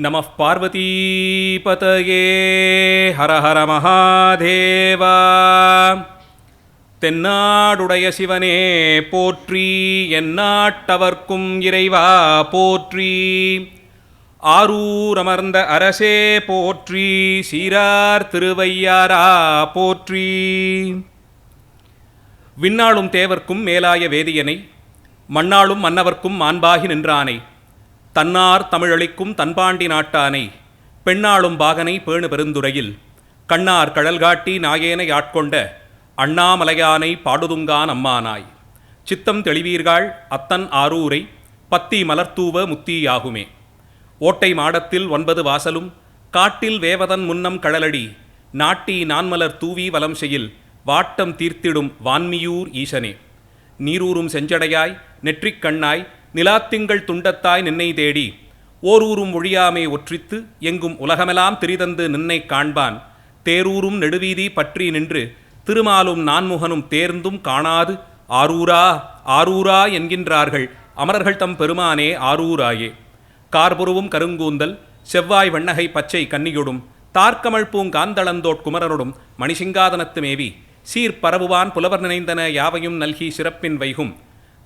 நமः பார்வதீபதயே ஹர ஹர மகாதேவா. தென்னாடுடைய சிவனே போற்றி, எந்நாட்டவர்க்கும் இறைவா போற்றி. ஆரூர் அமர்ந்த அரசே போற்றி, சீரார் திருவையாரா போற்றி. விண்ணாளும் தேவர்க்கும் மேலாய வேதியனை, மண்ணாளும் மன்னவர்க்கும் மாண்பாகி நின்றானை, தன்னார் தமிழளிக்கும் தன்பாண்டி நாட்டானை, பெண்ணாளும் பாகனை பேணு பெருந்துறையில், கண்ணார் கழல்காட்டி நாயேனை ஆட்கொண்ட அண்ணாமலையானை பாடுதுங்கான் அம்மானாய். சித்தம் தெளிவீர்கள் அத்தன் ஆரூரை, பத்தி மலர்த்தூவ முத்தியாகுமே. ஓட்டை மாடத்தில் 9 வாசலும், காட்டில் வேவதன் முன்னம் கழலடி, நாட்டி நான்மலர் தூவி வலம் செய்யில், வாட்டம் தீர்த்திடும் வான்மியூர் ஈசனே. நீரூரும் செஞ்சடையாய் நெற்றிக் கண்ணாய், நிலாத்திங்கள் துண்டத்தாய் நின்னை தேடி, ஓரூரும் ஒழியாமே ஒற்றித்து, எங்கும் உலகமெல்லாம் திரிதந்து நின்னை காண்பான். தேரூரும் நெடுவீதி பற்றி நின்று, திருமாலும் நான்முகனும் தேர்ந்தும் காணாது, ஆரூரா ஆரூரா என்கின்றார்கள் அமரர்கள் தம் பெருமானே ஆரூராயே. கார்புருவும் கருங்கூந்தல் செவ்வாய் வண்ணகை பச்சை கன்னியொடும், தார்க்கமள் பூங்காந்தளந்தோட் குமரனொடும் மணிசிங்காதனத்து மேவி, சீர் பரவுவான் புலவர் நினைந்தன யாவையும் நல்கி சிறப்பின் வைகும்,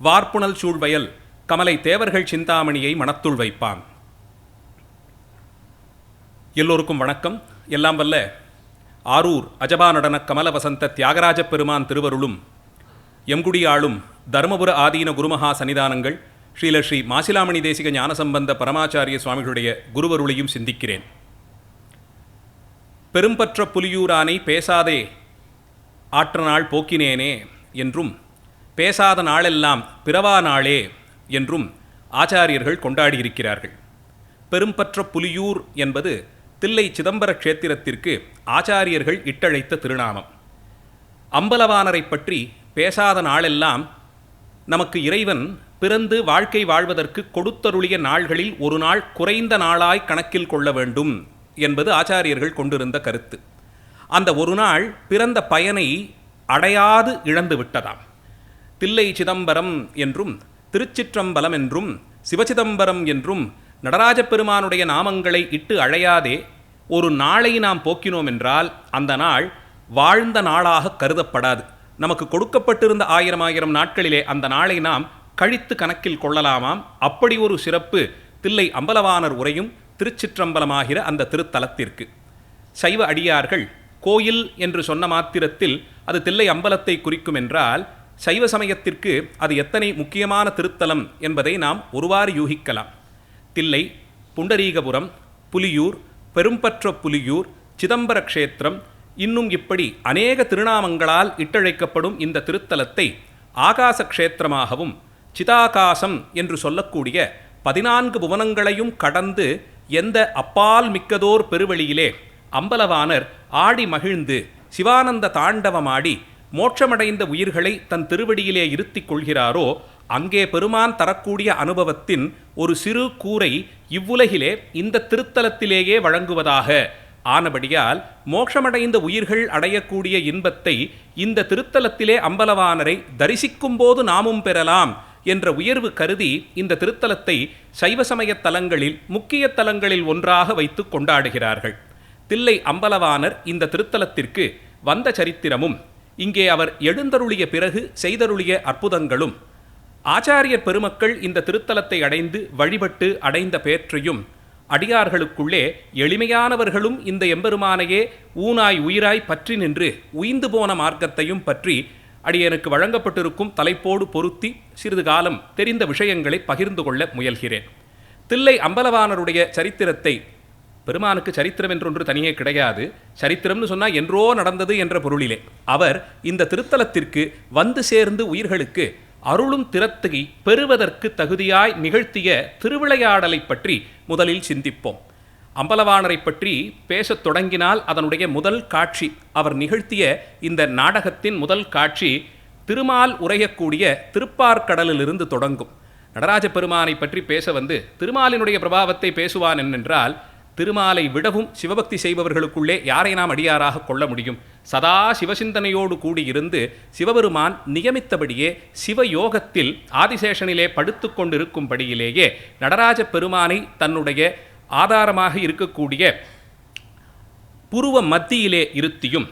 வார்ப்புணல் சூழ்வயல் கமலை தேவர்கள் சிந்தாமணியை மனத்துள் வைப்பான். எல்லோருக்கும் வணக்கம். எல்லாம் வல்ல ஆரூர் அஜபா நடன கமல வசந்த தியாகராஜ பெருமான் திருவருளும், எம்குடி ஆளும் தருமபுர ஆதீன குருமகா சன்னிதானங்கள் ஸ்ரீ மாசிலாமணி தேசிக ஞானசம்பந்த பரமாச்சாரிய சுவாமிகளுடைய குருவருளையும் சிந்திக்கிறேன். பெரும்பற்ற புலியூரானை பேசாதே ஆற்ற நாள் போக்கினேனே என்றும், பேசாத நாளெல்லாம் பிறவா நாளே என்றும் ஆச்சாரியர்கள் கொண்டாடியிருக்கிறார்கள். பெரும்பற்ற புலியூர் என்பது தில்லை சிதம்பர க்ஷேத்திரத்திற்கு ஆச்சாரியர்கள் இட்டழைத்த திருநாமம். அம்பலவானரை பற்றி பேசாத நாளெல்லாம் நமக்கு இறைவன் பிறந்து வாழ்க்கை வாழ்வதற்கு கொடுத்தருளிய நாள்களில் ஒரு நாள் குறைந்த நாளாய் கணக்கில் கொள்ள வேண்டும் என்பது ஆச்சாரியர்கள் கொண்டிருந்த கருத்து. அந்த ஒரு நாள் பிறந்த பயனை அடையாது இழந்து விட்டதாம். தில்லை சிதம்பரம் என்றும் திருச்சிற்றம்பலம் என்றும் சிவசிதம்பரம் என்றும் நடராஜ பெருமானுடைய நாமங்களை இட்டு அழையாதே ஒரு நாளை நாம் போக்கினோம் என்றால் அந்த நாள் வாழ்ந்த நாளாக கருதப்படாது. நமக்கு கொடுக்கப்பட்டிருந்த 1000 நாட்களிலே அந்த நாளை நாம் கழித்து கணக்கில் கொள்ளலாமாம். அப்படி ஒரு சிறப்பு தில்லை அம்பலவாணர் உரையும் திருச்சிற்றம்பலமாகிற அந்த திருத்தலத்திற்கு. சைவ அடியார்கள் கோயில் என்று சொன்ன மாத்திரத்தில் அது தில்லை அம்பலத்தை குறிக்கும் என்றால், சைவ சமயத்திற்கு அது எத்தனை முக்கியமான திருத்தலம் என்பதை நாம் ஒருவாறு யூகிக்கலாம். தில்லை, புண்டரீகபுரம், புலியூர், பெரும்பற்ற புலியூர், சிதம்பர க்ஷேத்திரம், இன்னும் இப்படி அநேக திருநாமங்களால் இட்டழைக்கப்படும் இந்த திருத்தலத்தை ஆகாச க்ஷேத்திரமாகவும், சிதாகாசம் என்று சொல்லக்கூடிய 14 புவனங்களையும் கடந்து எந்த அப்பால் மிக்கதோர் பெருவெளியிலே அம்பலவாணர் ஆடி மகிழ்ந்து சிவானந்த தாண்டவமாடி மோட்சமடைந்த உயிர்களை தன் திருவடியிலே இருத்திக் கொள்கிறாரோ, அங்கே பெருமான் தரக்கூடிய அனுபவத்தின் ஒரு சிறு கூரை இவ்வுலகிலே இந்த திருத்தலத்திலேயே வழங்குவதாக ஆனபடியால், மோட்சமடைந்த உயிர்கள் அடையக்கூடிய இன்பத்தை இந்த திருத்தலத்திலே அம்பலவானரை தரிசிக்கும் போது நாமும் பெறலாம் என்ற உயர்வு கருதி இந்த திருத்தலத்தை சைவ சமய தலங்களில் முக்கிய தலங்களில் ஒன்றாக வைத்து கொண்டாடுகிறார்கள். தில்லை அம்பலவாணர் இந்த திருத்தலத்திற்கு வந்த சரித்திரமும், இங்கே அவர் எழுந்தருளிய பிறகு செய்தருளிய அற்புதங்களும், ஆச்சாரியர் பெருமக்கள் இந்த திருத்தலத்தை அடைந்து வழிபட்டு அடைந்த பேற்றையும், அடியார்களுக்குள்ளே எளிமையானவர்களும் இந்த எம்பெருமானையே ஊனாய் உயிராய் பற்றி நின்று உய்ந்து போன மார்க்கத்தையும் பற்றி அடியனுக்கு வழங்கப்பட்டிருக்கும் தலைப்போடு பொருத்தி சிறிது காலம் தெரிந்த விஷயங்களை பகிர்ந்து கொள்ள முயல்கிறேன். தில்லை அம்பலவாணருடைய சரித்திரத்தை, பெருமானுக்கு சரித்திரம் என்றொன்று தனியே கிடையாது, சரித்திரம்னு சொன்னால் என்றோ நடந்தது என்ற பொருளிலே, அவர் இந்த திருத்தலத்திற்கு வந்து சேர்ந்து உயிர்களுக்கு அருளும் திறத்தை பெறுவதற்கு தகுதியாய் நிகழ்த்திய திருவிளையாடலை பற்றி முதலில் சிந்திப்போம். அம்பலவாணரை பற்றி பேசத் தொடங்கினால் அதனுடைய முதல் காட்சி, அவர் நிகழ்த்திய இந்த நாடகத்தின் முதல் காட்சி திருமால் உரையக்கூடிய திருப்பார்கடலிலிருந்து தொடங்கும். நடராஜ பெருமானை பற்றி பேச வந்து திருமாலினுடைய பிரபாவத்தை பேசுவான் என்னென்றால், திருமாலை விடவும் சிவபக்தி செய்பவர்களுக்குள்ளே யாரை நாம் அடியாராக கொள்ள முடியும்? சதா சிவசிந்தனையோடு கூடியிருந்து சிவபெருமான் நியமித்தபடியே சிவயோகத்தில் ஆதிசேஷனிலே படுத்து கொண்டிருக்கும்படியிலேயே நடராஜ பெருமானை தன்னுடைய ஆதாரமாக இருக்கக்கூடிய புருவ மத்தியிலே இருத்தியும்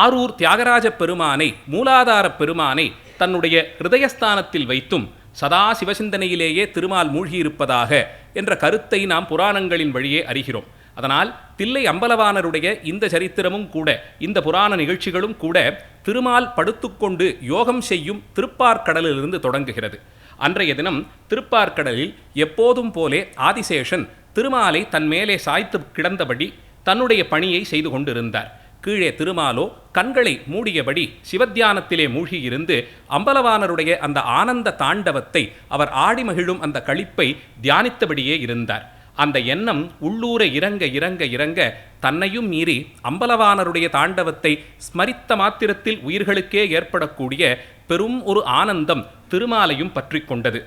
ஆரூர் தியாகராஜ பெருமானை, மூலாதார பெருமானை தன்னுடைய ஹிருதயஸ்தானத்தில் வைத்தும் சதா சிவசிந்தனையிலேயே திருமால் மூழ்கியிருப்பதாக என்ற கருத்தை நாம் புராணங்களின் வழியே அறிகிறோம். அதனால் தில்லை அம்பலவானருடைய இந்த சரித்திரமும் கூட, இந்த புராண நிகழ்ச்சிகளும் கூட திருமால் படுத்துக்கொண்டு யோகம் செய்யும் திருப்பார்கடலிலிருந்து தொடங்குகிறது. அன்றைய தினம் திருப்பார்கடலில் எப்போதும் போலே ஆதிசேஷன் திருமாலை தன் மேலே சாய்த்து கிடந்தபடி தன்னுடைய பணியை செய்து கொண்டிருந்தார். கீழே திருமாலோ கண்களை மூடியபடி சிவத்தியானத்திலே மூழ்கியிருந்து அம்பலவானருடைய அந்த ஆனந்த தாண்டவத்தை, அவர் ஆடி மகிழும் அந்த களிப்பை தியானித்தபடியே இருந்தார். அந்த எண்ணம் உள்ளூர இறங்க இறங்க இறங்க தன்னையும் மீறி அம்பலவானருடைய தாண்டவத்தை ஸ்மரித்த மாத்திரத்தில் உயிர்களுக்கே ஏற்படக்கூடிய பெரும் ஒரு ஆனந்தம் திருமாலையும் பற்றி கொண்டது.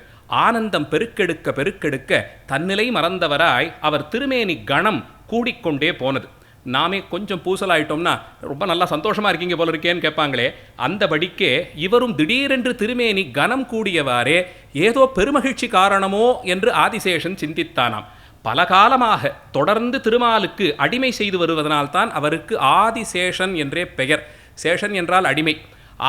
ஆனந்தம் பெருக்கெடுக்க பெருக்கெடுக்க தன்னிலை மறந்தவராய் அவர் திருமேனி கணம் கூடிக்கொண்டே போனது. நாமே கொஞ்சம் பூசலாயிட்டோம்னா ரொம்ப நல்லா சந்தோஷமாக இருக்கீங்க போல இருக்கேன்னு கேட்பாங்களே, அந்தபடிக்கே இவரும் திடீரென்று திருமேனி கனம் கூடியவாறே ஏதோ பெருமகிழ்ச்சி காரணமோ என்று ஆதிசேஷன் சிந்தித்தானாம். பல காலமாக தொடர்ந்து திருமாலுக்கு அடிமை செய்து வருவதனால்தான் அவருக்கு ஆதிசேஷன் என்றே பெயர். சேஷன் என்றால் அடிமை,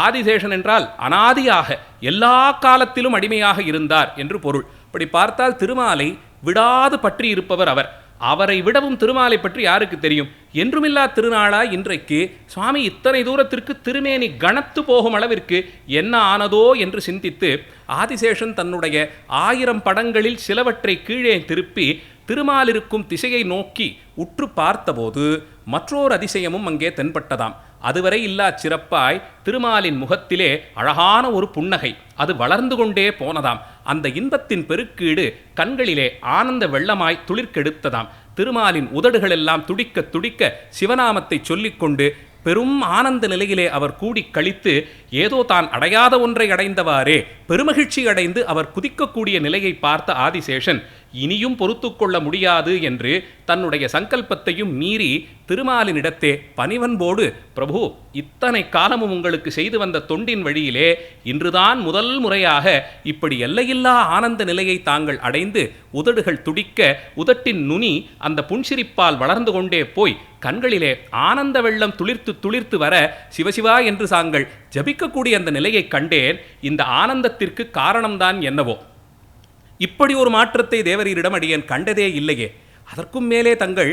ஆதிசேஷன் என்றால் அனாதியாக எல்லா காலத்திலும் அடிமையாக இருந்தார் என்று பொருள். இப்படி பார்த்தால் திருமாலை விடாது பற்றி இருப்பவர் அவர். அவரை விடவும் திருமாலை பற்றி யாருக்கு தெரியும்? என்றுமில்லா திருநாளாய் இன்றைக்கு சுவாமி இத்தனை தூரத்திற்கு திருமேனி கனத்து போகும் அளவிற்கு என்ன ஆனதோ என்று சிந்தித்து ஆதிசேஷன் தன்னுடைய 1000 படங்களில் சிலவற்றை கீழே திருப்பி திருமாலிருக்கும் திசையை நோக்கி உற்று பார்த்தபோது மற்றொரு அதிசயமும் அங்கே தென்பட்டதாம். அதுவரை இல்லா சிறப்பாய் திருமாலின் முகத்திலே அழகான ஒரு புன்னகை அது வளர்ந்து கொண்டே போனதாம். அந்த இன்பத்தின் பெருக்கீடு கண்களிலே ஆனந்த வெள்ளமாய் துளிர்க்கெடுத்ததாம். திருமாலின் உதடுகளெல்லாம் துடிக்க துடிக்க சிவநாமத்தை சொல்லிக்கொண்டு பெரும் ஆனந்த நிலையிலே அவர் கூடி கழித்து ஏதோ தான் அடையாத ஒன்றை அடைந்தவாறே பெருமகிழ்ச்சி அடைந்து அவர் குதிக்கக்கூடிய நிலையை பார்த்த ஆதிசேஷன் இனியும் பொறுத்து கொள்ள முடியாது என்று தன்னுடைய சங்கல்பத்தையும் மீறி திருமாலினிடத்தே பணிவன்போடு, பிரபு, இத்தனை காலமும் உங்களுக்கு செய்து வந்த தொண்டின் வழியிலே இன்றுதான் முதல் முறையாக இப்படி எல்லையில்லா ஆனந்த நிலையை தாங்கள் அடைந்து உதடுகள் துடிக்க உதட்டின் நுனி அந்த புன்சிரிப்பால் வளர்ந்து கொண்டே போய் கண்களிலே ஆனந்த வெள்ளம் துளிர்த்து துளிர்த்து வர சிவசிவா என்று தாங்கள் ஜபிக்கக்கூடிய அந்த நிலையை கண்டேன். இந்த ஆனந்தத்திற்கு காரணம்தான் என்னவோ? இப்படி ஒரு மாற்றத்தை தேவரீரிடம் அடியேன் கண்டதே இல்லையே. அதற்கும் மேலே தங்கள்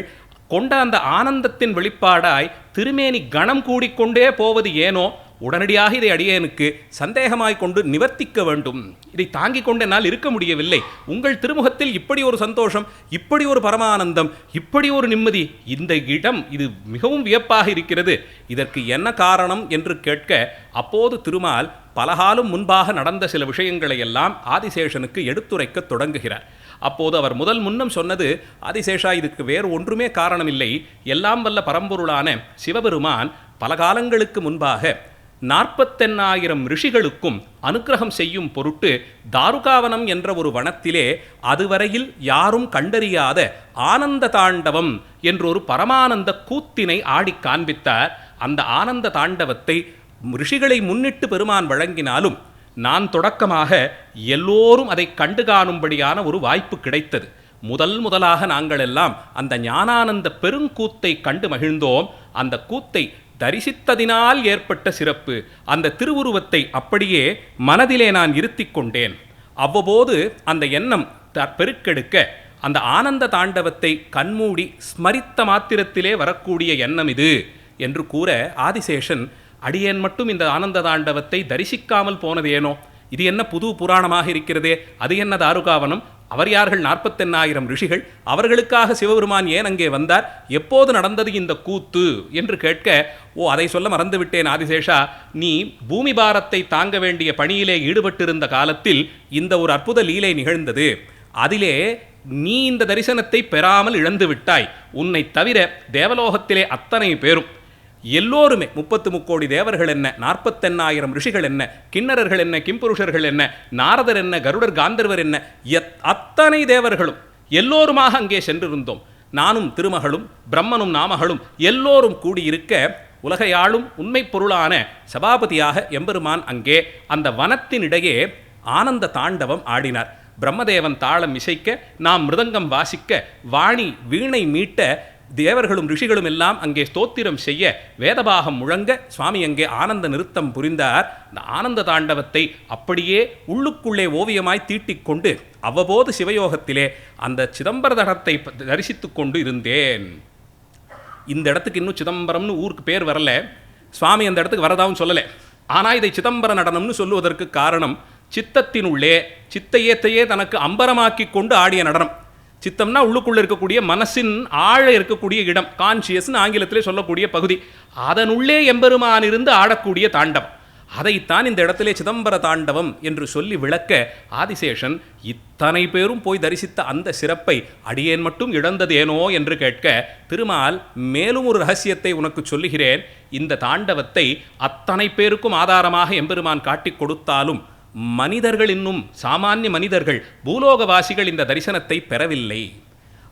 கொண்ட அந்த ஆனந்தத்தின் வெளிப்பாடாய் திருமேனி கணம் கூடிக்கொண்டே போவது ஏனோ? உடனடியாக இதை அடியேனுக்கு சந்தேகமாய் கொண்டு நிவர்த்திக்க வேண்டும். இதை தாங்கிக் கொண்டு என்னால் இருக்க முடியவில்லை. உங்கள் திருமுகத்தில் இப்படி ஒரு சந்தோஷம், இப்படி ஒரு பரமானந்தம், இப்படி ஒரு நிம்மதி, இந்த இடம் இது மிகவும் வியப்பாக இருக்கிறது. இதற்கு என்ன காரணம் என்று கேட்க அப்போது திருமால் பலகாலம் முன்பாக நடந்த சில விஷயங்களை எல்லாம் ஆதிசேஷனுக்கு எடுத்துரைக்க தொடங்குகிறார். அப்போது அவர் முதல் முன்னம் சொன்னது, ஆதிசேஷா, இதுக்கு வேறு ஒன்றுமே காரணமில்லை. எல்லாம் வல்ல பரம்பொருளான சிவபெருமான் பல காலங்களுக்கு முன்பாக 48,000 ரிஷிகளுக்கும் அனுக்கிரகம் செய்யும் பொருட்டு தாருகாவனம் என்ற ஒரு வனத்திலே அதுவரையில் யாரும் கண்டறியாத ஆனந்த தாண்டவம் என்றொரு பரமானந்த கூத்தினை ஆடி காண்பித்தார். அந்த ஆனந்த தாண்டவத்தை ரிஷிகளை முன்னிட்டு பெருமான் வழங்கினாலும் நான் தொடக்கமாக எல்லோரும் அதை கண்டு காணும்படியான ஒரு வாய்ப்பு கிடைத்தது. முதலாக நாங்கள் எல்லாம் அந்த ஞானானந்த பெருங்கூத்தை கண்டு மகிழ்ந்தோம். அந்த கூத்தை தரிசித்ததினால் ஏற்பட்ட சிறப்பு, அந்த திருவுருவத்தை அப்படியே மனதிலே நான் இருத்தி கொண்டேன். அவ்வப்போது அந்த எண்ணம் பெருக்கெடுக்க அந்த ஆனந்த தாண்டவத்தை கண்மூடி ஸ்மரித்த மாத்திரத்திலே வரக்கூடிய எண்ணம் இது என்று கூற ஆதிசேஷன், அடியேன் மட்டும் இந்த ஆனந்த தாண்டவத்தை தரிசிக்காமல் போனதேனோ? இது என்ன புது புராணமாக இருக்கிறதே? அது என்ன தாருகாவனம்? அவர் யார்கள்? 48,000 ரிஷிகள். அவர்களுக்காக சிவபெருமான் ஏன் அங்கே வந்தார்? எப்போது நடந்தது இந்த கூத்து என்று கேட்க, அதை சொல்ல மறந்துவிட்டேன் ஆதிசேஷா, நீ பூமி பாரத்தை தாங்க வேண்டிய பணியிலே ஈடுபட்டிருந்த காலத்தில் இந்த ஒரு அற்புத லீலை நிகழ்ந்தது. அதிலே நீ இந்த தரிசனத்தை பெறாமல் இழந்து விட்டாய். உன்னை தவிர தேவலோகத்திலே அத்தனை பேரும் எல்லோருமே 33 கோடி தேவர்கள் என்ன, 48,000 ரிஷிகள் என்ன, கிண்ணறர்கள் என்ன, கிம்புருஷர்கள் என்ன, நாரதர் என்ன, கருடர் காந்தர்வர் என்ன, அத்தனை தேவர்களும் எல்லோருமாக அங்கே சென்றிருந்தோம். நானும் திருமகளும் பிரம்மனும் நாமகளும் எல்லோரும் கூடியிருக்க உலகையாளும் உண்மை பொருளான சபாபதியாக எம்பெருமான் அங்கே அந்த வனத்தினிடையே ஆனந்த தாண்டவம் ஆடினார். பிரம்மதேவன் தாளம் இசைக்க, நாம் மிருதங்கம் வாசிக்க, வாணி வீணை மீட்ட, தேவர்களும் ரிஷிகளும் எல்லாம் அங்கே ஸ்தோத்திரம் செய்ய, வேதபாகம் முழங்க சுவாமி அங்கே ஆனந்த நிறுத்தம் புரிந்தார். இந்த ஆனந்த தாண்டவத்தை அப்படியே உள்ளுக்குள்ளே ஓவியமாய் தீட்டிக்கொண்டு அவ்வப்போது சிவயோகத்திலே அந்த சிதம்பர தடத்தை தரிசித்து கொண்டு இருந்தேன். இந்த இடத்துக்கு இன்னும் சிதம்பரம்னு ஊருக்கு பேர் வரல, சுவாமி அந்த இடத்துக்கு வரதாவும் சொல்லலை. ஆனால் இதை சிதம்பர நடனம்னு சொல்லுவதற்கு காரணம், சித்தத்தினுள்ளே சித்தையத்தையே தனக்கு அம்பரமாக்கி கொண்டு ஆடிய நடனம். சித்தம்னா உள்ளுக்குள்ளே இருக்கக்கூடிய மனசின் ஆழ இருக்கக்கூடிய இடம், கான்சியஸ்னு ஆங்கிலத்திலே சொல்லக்கூடிய பகுதி. அதனுள்ளே எம்பெருமான் இருந்து ஆடக்கூடிய தாண்டவம். அதைத்தான் இந்த இடத்திலே சிதம்பர தாண்டவம் என்று சொல்லி விளக்க ஆதிசேஷன் இத்தனை பேரும் போய் தரிசித்த அந்த சிறப்பை அடியேன் மட்டும் இழந்தது ஏனோ என்று கேட்க, திருமால் மேலும் ஒரு ரகசியத்தை உனக்கு சொல்லுகிறேன். இந்த தாண்டவத்தை அத்தனை பேருக்கும் ஆதாரமாக எம்பெருமான் காட்டிக் கொடுத்தாலும் மனிதர்கள், இன்னும் சாமானிய மனிதர்கள், பூலோகவாசிகள் இந்த தரிசனத்தை பெறவில்லை.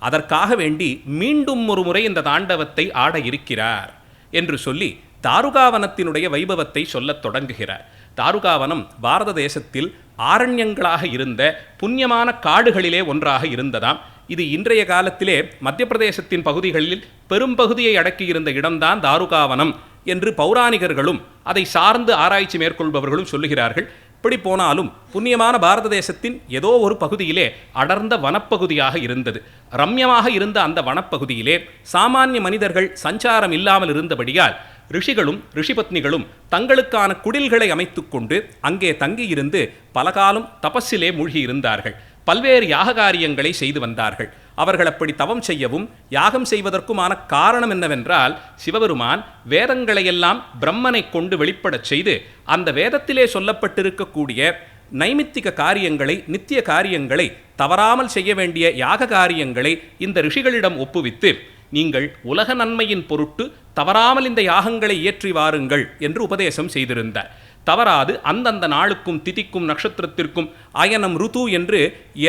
அதற்காக வேண்டி மீண்டும் ஒரு முறை இந்த தாண்டவத்தை ஆட இருக்கிறார் என்று சொல்லி தாருகாவனத்தினுடைய வைபவத்தை சொல்லத் தொடங்குகிறார். தாருகாவனம் பாரத தேசத்தில் ஆரண்யங்களாக இருந்த புண்ணியமான காடுகளிலே ஒன்றாக இருந்ததாம். இது இன்றைய காலத்திலே மத்திய பிரதேசத்தின் பகுதிகளில் பெரும்பகுதியை அடக்கியிருந்த இடம்தான் தாருகாவனம் என்று பௌராணிகர்களும் அதை சார்ந்து ஆராய்ச்சி மேற்கொள்பவர்களும் சொல்லுகிறார்கள். இப்படி போனாலும் புண்ணியமான பாரத தேசத்தின் ஏதோ ஒரு பகுதியிலே அடர்ந்த வனப்பகுதியாக இருந்தது. ரம்யமாக இருந்த அந்த வனப்பகுதியிலே சாமானிய மனிதர்கள் சஞ்சாரம் இல்லாமல் இருந்தபடியால் ரிஷிகளும் ரிஷிபத்னிகளும் தங்களுக்கான குடில்களை அமைத்துக்கொண்டு அங்கே தங்கியிருந்து பலகாலம் தபஸிலே மூழ்கியிருந்தார்கள். பல்வேறு யாக காரியங்களை செய்து வந்தார்கள். அவர்கள் அப்படி தவம் செய்யவும் யாகம் செய்வதற்குமான காரணம் என்னவென்றால், சிவபெருமான் வேதங்களையெல்லாம் பிரம்மனை கொண்டு வெளிப்படச் செய்து அந்த வேதத்திலே சொல்லப்பட்டிருக்கக்கூடிய நைமித்திக காரியங்களை, நித்திய காரியங்களை, தவறாமல் செய்ய வேண்டிய யாக காரியங்களை இந்த ரிஷிகளிடம் ஒப்புவித்து, நீங்கள் உலக நன்மையின் பொருட்டு தவறாமல் இந்த யாகங்களை இயற்றி வாருங்கள் என்று உபதேசம் செய்திருந்தார். தவறாது அந்தந்த நாளுக்கும் திதிக்கும் நட்சத்திரத்திற்கும் அயனம் ருது என்று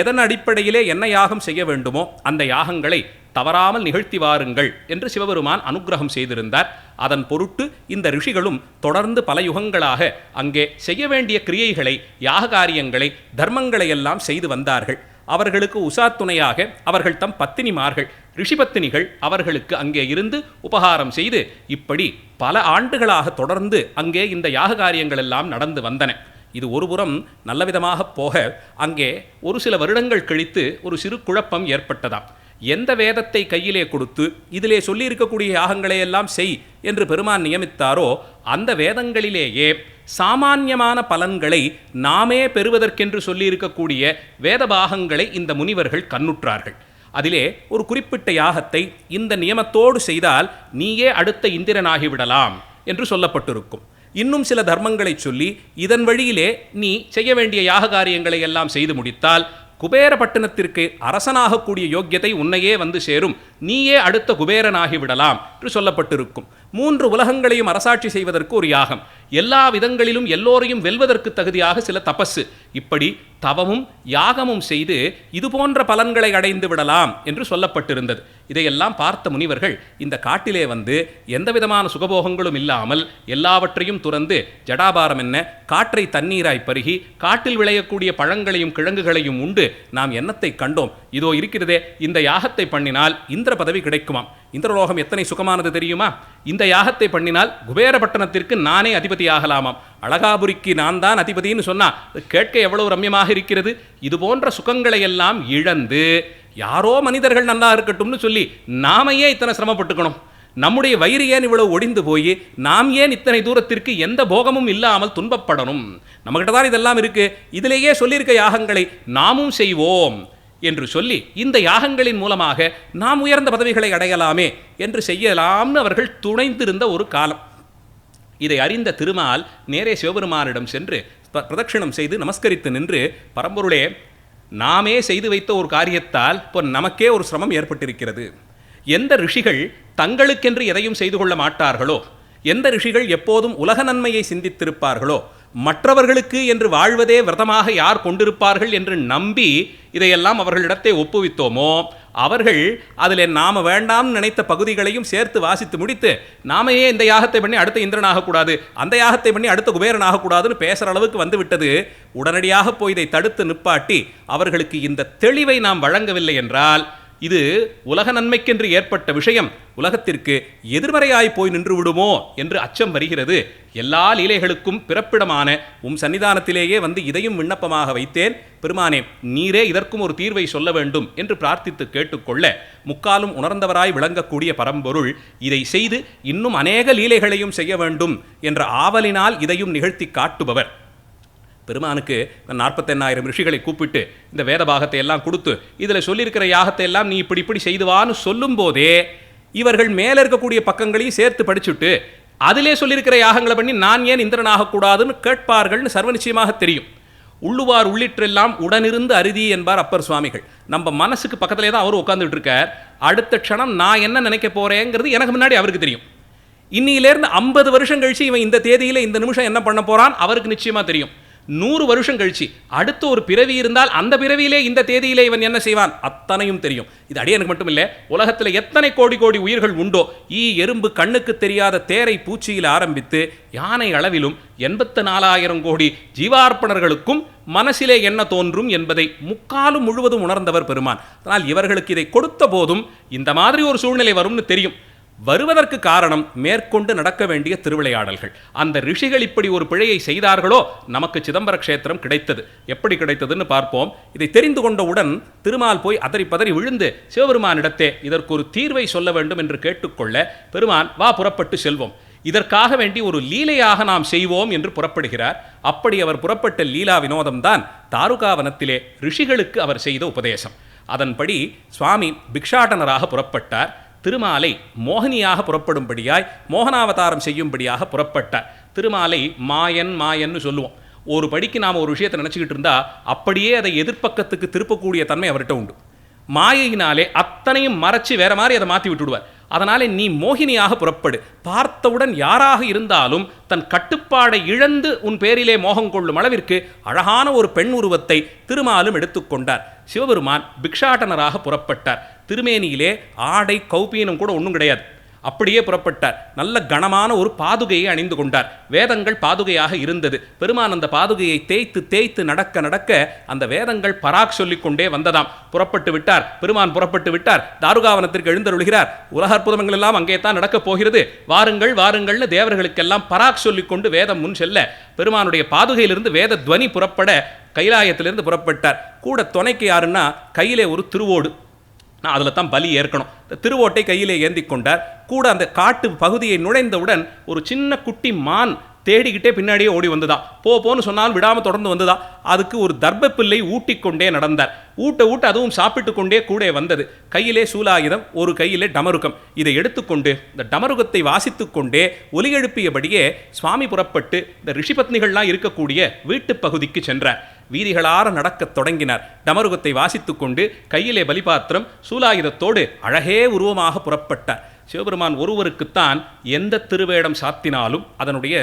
எதன் அடிப்படையிலே என்ன யாகம் செய்ய வேண்டுமோ அந்த யாகங்களை தவறாமல் நிகழ்த்தி வாருங்கள் என்று சிவபெருமான் அனுக்கிரகம் செய்திருந்தார். அதன் பொருட்டு இந்த ரிஷிகளும் தொடர்ந்து பல யுகங்களாக அங்கே செய்ய வேண்டிய கிரியைகளை, யாக காரியங்களை, தர்மங்களை எல்லாம் செய்து வந்தார்கள். அவர்களுக்கு உசாத்துணையாக அவர்கள் தம் பத்தினிமார்கள், ரிஷிபத்தினிகள் அவர்களுக்கு அங்கே இருந்து உபகாரம் செய்து இப்படி பல ஆண்டுகளாக தொடர்ந்து அங்கே இந்த யாக காரியங்கள் எல்லாம் நடந்து வந்தன. இது ஒருபுறம் நல்லவிதமாக போக, அங்கே ஒரு சில வருடங்கள் கழித்து ஒரு சிறு குழப்பம் ஏற்பட்டதாம். எந்த வேதத்தை கையிலே கொடுத்து இதிலே சொல்லியிருக்கக்கூடிய யாகங்களை எல்லாம் செய் என்று பெருமான் நியமித்தாரோ அந்த வேதங்களிலேயே சாமான்யமான பலன்களை நாமே பெறுவதற்கென்று சொல்லியிருக்கக்கூடிய வேத பாகங்களை இந்த முனிவர்கள் கண்ணுற்றார்கள். அதிலே ஒரு குறிப்பிட்ட யாகத்தை இந்த நியமத்தோடு செய்தால் நீயே அடுத்த இந்திரனாகிவிடலாம் என்று சொல்லப்பட்டிருக்கும். இன்னும் சில தர்மங்களை சொல்லி இதன் வழியிலே நீ செய்ய வேண்டிய யாக காரியங்களை எல்லாம் செய்து முடித்தால் குபேரப்பட்டினத்திற்கு அரசனாகக்கூடிய யோக்கியத்தை உன்னையே வந்து சேரும், நீயே அடுத்த குபேரனாகிவிடலாம் என்று சொல்லப்பட்டிருக்கும். 3 உலகங்களையும் அரசாட்சி செய்வதற்கு ஒரு யாகம், எல்லா விதங்களிலும் எல்லோரையும் வெல்வதற்கு தகுதியாக சில தபசு, இப்படி தவமும் யாகமும் செய்து இது போன்ற பலன்களை அடைந்து விடலாம் என்று சொல்லப்பட்டிருந்தது. இதையெல்லாம் பார்த்த முனிவர்கள் இந்த காட்டிலே வந்து எந்த விதமான சுகபோகங்களும் இல்லாமல் எல்லாவற்றையும் துறந்து ஜடாபாரம் என்ன, காற்றை தண்ணீராய் பருகி காட்டில் விளையக்கூடிய பழங்களையும் கிழங்குகளையும் உண்டு நாம் எண்ணத்தை கண்டோம். இதோ இருக்கிறதே, இந்த யாகத்தை பண்ணினால் இந்திர பதவி கிடைக்குமாம். இந்திரலோகம் எத்தனை சுகமானது தெரியுமா? இந்த யாகத்தை பண்ணினால் குபேரப்பட்டணத்திற்கு நானே அதிபதி ஆகலாமாம். அழகாபுரிக்கு நான் தான் அதிபதினு சொன்னா கேட்க எவ்வளவு ரம்யமாக இருக்கிறது. இது போன்ற சுகங்களை எல்லாம் இழந்து யாரோ மனிதர்கள் நல்லா இருக்கட்டும்னு சொல்லி நாமையே இத்தனை சிரமப்பட்டுக்கணும், நம்முடைய வயிறு ஏன் இவ்வளவு ஒடிந்து போய் நாம் ஏன் இத்தனை தூரத்திற்கு எந்த போகமும் இல்லாமல் துன்பப்படணும்? நம்மகிட்ட தான் இதெல்லாம் இருக்கு, இதிலேயே சொல்லியிருக்க யாகங்களை நாமும் செய்வோம் என்று சொல்லி இந்த யாகங்களின் மூலமாக நாம் உயர்ந்த பதவிகளை அடையலாமே என்று செய்யலாம்னு அவர்கள் துணைந்திருந்த ஒரு காலம். இதை அறிந்த திருமால் நேரே சிவபெருமானிடம் சென்று பிரதட்சிணம் செய்து நமஸ்கரித்து நின்று, பரம்பொருளே, நாமே செய்து வைத்த ஒரு காரியத்தால் இப்போ நமக்கே ஒரு சிரமம் ஏற்பட்டிருக்கிறது. எந்த ரிஷிகள் தங்களுக்கென்று எதையும் செய்து கொள்ள மாட்டார்களோ, எந்த ரிஷிகள் எப்போதும் உலக நன்மையை சிந்தித்திருப்பார்களோ, மற்றவர்களுக்கு என்று வாழ்வதே விரதமாக யார் கொண்டிருப்பார்கள் என்று நம்பி இதையெல்லாம் அவர்களிடத்தை ஒப்புவித்தோமோ அவர்கள் அதில் நாம் வேண்டாம்னு நினைத்த பகுதிகளையும் சேர்த்து வாசித்து முடித்து நாமையே இந்த யாகத்தை பண்ணி அடுத்த இந்திரன் ஆகக்கூடாது, அந்த யாகத்தை பண்ணி அடுத்த குபேரன் ஆகக்கூடாதுன்னு பேசுகிற அளவுக்கு வந்து விட்டது. உடனடியாக போய் இதை தடுத்து நிப்பாட்டி அவர்களுக்கு இந்த தெளிவை நாம் வழங்கவில்லை என்றால் இது உலக நன்மைக்கென்று ஏற்பட்ட விஷயம் உலகத்திற்கு எதிர்மறையாய் போய் நின்று விடுமோ என்று அச்சம் வருகிறது. எல்லா லீலைகளுக்கும் பிறப்பிடமான சன்னிதானத்திலேயே வந்து இதையும் விண்ணப்பமாக வைத்தேன். பெருமானே, நீரே இதற்கும் ஒரு தீர்வை சொல்ல வேண்டும் என்று பிரார்த்தித்து கேட்டுக்கொள்ள, முக்காலும் உணர்ந்தவராய் விளங்கக்கூடிய பரம்பொருள் இதை செய்து இன்னும் அநேக லீலைகளையும் செய்ய வேண்டும் என்ற ஆவலினால் இதையும் நிகழ்த்தி காட்டுபவர். பெருமானுக்கு 48,000 ரிஷிகளை கூப்பிட்டு இந்த வேத பாகத்தை எல்லாம் கொடுத்து இதில் சொல்லியிருக்கிற யாகத்தை எல்லாம் நீ இப்படி இப்படி செய்துவான்னு சொல்லும் போதே இவர்கள் மேலே இருக்கக்கூடிய பக்கங்களையும் சேர்த்து படிச்சுட்டு அதிலே சொல்லியிருக்கிற யாகங்களை பண்ணி நான் ஏன் இந்திரன் ஆகக்கூடாதுன்னு கேட்பார்கள்னு சர்வ நிச்சயமாக தெரியும். உள்ளுவார் உள்ளிட்டெல்லாம் உடனிருந்து அருதி என்பார் அப்பர் சுவாமிகள். நம்ம மனசுக்கு பக்கத்திலே தான் அவர் உட்காந்துட்டு இருக்கார். அடுத்த க்ஷணம் நான் என்ன நினைக்க போறேங்கிறது எனக்கு முன்னாடி அவருக்கு தெரியும். இன்னிலேருந்து 50 வருஷம் கழிச்சு இவன் இந்த தேதியில் இந்த நிமிஷம் என்ன பண்ண போறான் அவருக்கு நிச்சயமா தெரியும். 100 வருஷம் கழிச்சு அடுத்த ஒரு பிறவி இருந்தால் அந்த பிறவியிலே இந்த தேதியிலே இவன் என்ன செய்வான் அத்தனையும் தெரியும். இது அடியனுக்கு மட்டும் இல்லை, உலகத்தில் எத்தனை கோடி கோடி உயிர்கள் உண்டோ, எறும்பு கண்ணுக்கு தெரியாத தேரை பூச்சியில் ஆரம்பித்து யானை அளவிலும் 84,000 கோடி ஜீவார்ப்பணர்களுக்கும் மனசிலே என்ன தோன்றும் என்பதை முக்காலும் முழுவதும் உணர்ந்தவர் பெருமான். அதனால் இவர்களுக்கு இதை கொடுத்த போதும் இந்த மாதிரி ஒரு சூழ்நிலை வரும்னு தெரியும். வருவதற்கு காரணம் மேற்கொண்டு நடக்க வேண்டிய திருவிளையாடல்கள். அந்த ரிஷிகள் இப்படி ஒரு பிழையை செய்தார்களோ நமக்கு சிதம்பர க்ஷேத்திரம் கிடைத்தது. எப்படி கிடைத்ததுன்னு பார்ப்போம். இதை தெரிந்து கொண்டவுடன் திருமால் போய் அதறி பதறி விழுந்து சிவபெருமானிடத்தே இதற்கு ஒரு தீர்வை சொல்ல வேண்டும் என்று கேட்டுக்கொள்ள, பெருமான் வா புறப்பட்டு செல்வோம், இதற்காக வேண்டி ஒரு லீலையாக நாம் செய்வோம் என்று புறப்படுகிறார். அப்படி அவர் புறப்பட்ட லீலா வினோதம்தான் தாருகாவனத்திலே ரிஷிகளுக்கு அவர் செய்த உபதேசம். அதன்படி சுவாமி பிக்ஷாடனராக புறப்பட்டார். திருமாலை மோகினியாக புறப்படும்படியாய் மோகனாவதாரம் செய்யும்படியாக புறப்பட்டார். திருமாலை மாயன்னு சொல்லுவோம். ஒரு படிக்கு நாம் ஒரு விஷயத்தை நினச்சிக்கிட்டு இருந்தால் அப்படியே அதை எதிர்ப்பக்கத்துக்கு திருப்பக்கூடிய தன்மை அவர்கிட்ட உண்டு. மாயையினாலே அத்தனையும் மறைச்சி வேற மாதிரி அதை மாற்றி விட்டுடுவார். அதனாலே நீ மோகினியாக புறப்படு, பார்த்தவுடன் யாராக இருந்தாலும் தன் கட்டுப்பாடை இழந்து உன் பேரிலே மோகம் கொள்ளும் அளவிற்கு அழகான ஒரு பெண் உருவத்தை திருமாலும் எடுத்துக்கொண்டார். சிவபெருமான் பிக்ஷாடனராக புறப்பட்டார். திருமேனியிலே ஆடை கௌபீனம் கூட ஒன்றும் கிடையாது. அப்படியே புறப்பட்டார். நல்ல கனமான ஒரு பாதுகையை அணிந்து கொண்டார். வேதங்கள் பாதுகையாக இருந்தது. பெருமான் அந்த பாதுகையை தேய்த்து தேய்த்து நடக்க நடக்க அந்த வேதங்கள் பராக் சொல்லிக்கொண்டே வந்ததாம். புறப்பட்டு விட்டார். பெருமான் புறப்பட்டு விட்டார். தாருகாவனத்திற்கு எழுந்தருளுகிறார். உலக அற்புதங்கள் எல்லாம் அங்கே தான் நடக்கப் போகிறது, வாருங்கள் வாருங்கள்னு தேவர்களுக்கெல்லாம் பராக் சொல்லிக்கொண்டு வேதம் முன் செல்ல, பெருமானுடைய பாதுகையிலிருந்து வேத துவனி புறப்பட கைலாயத்திலிருந்து புறப்பட்டார். கூட துணைக்கு யாருன்னா கையிலே ஒரு திருவோடு, நான் அதில் தான் பலி ஏற்கணும். திருவோட்டை கையிலே ஏந்தி கொண்டார். கூட அந்த காட்டு பகுதியை நுழைந்தவுடன் ஒரு சின்ன குட்டி மான் தேடிக்கிட்டே பின்னாடியே ஓடி வந்ததா. போன்னு சொன்னால் விடாமல் தொடர்ந்து வந்ததா. அதுக்கு ஒரு தர்ப்பப்பிள்ளை ஊட்டிக்கொண்டே நடந்தார். ஊட்ட அதுவும் சாப்பிட்டு கொண்டே கூட வந்தது. கையிலே சூலாயுதம், ஒரு கையிலே டமருகம். இதை எடுத்துக்கொண்டு இந்த டமருகத்தை வாசித்து கொண்டே ஒலி எழுப்பியபடியே சுவாமி புறப்பட்டு இந்த ரிஷிபத்னிகள்லாம் இருக்கக்கூடிய வீட்டு பகுதிக்கு சென்றார். வீதிகளார நடக்கத் தொடங்கினார். டமருகத்தை வாசித்து கொண்டு கையிலே பலிபாத்திரம் சூலாயுதத்தோடு அழகே உருவமாக புறப்பட்டார். சிவபெருமான் ஒருவருக்குத்தான் எந்த திருவேடம் சாத்தினாலும் அதனுடைய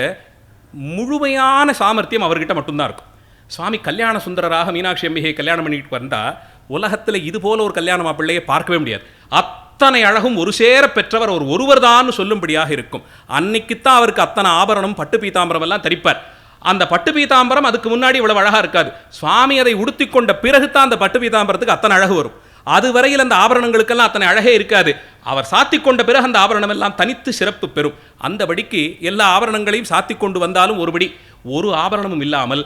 முழுமையான சாமர்த்தியம் அவர்கிட்ட மட்டும்தான் இருக்கும். சுவாமி கல்யாண சுந்தரராக மீனாட்சி அம்பிகை கல்யாணம் பண்ணிட்டு வந்தால் உலகத்தில் இது போல ஒரு கல்யாண மாப்பிள்ளையை பார்க்கவே முடியாது. அத்தனை அழகும் ஒரு சேர பெற்றவர் ஒருவர் தான் சொல்லும்படியாக இருக்கும். அன்னைக்குத்தான் அவருக்கு அத்தனை ஆபரணம் பட்டு பீதாம்பரம் எல்லாம் தரிப்பார். அந்த பட்டு பீதாம்பரம் அதுக்கு முன்னாடி இவ்வளவு அழகா இருக்காது. சுவாமி அதை உடுத்தி கொண்ட பிறகுதான் அந்த பட்டு பீதாம்பரத்துக்கு அத்தனை அழகு வரும். அதுவரையில் அந்த ஆபரணங்களுக்கெல்லாம் அத்தனை அழகே இருக்காது. அவர் சாத்தி கொண்ட பிறகு அந்த ஆபரணம் எல்லாம் தனித்து சிறப்பு பெறும். அந்தபடிக்கு எல்லா ஆபரணங்களையும் சாத்தி கொண்டு வந்தாலும் ஒருபடி ஒரு ஆபரணமும் இல்லாமல்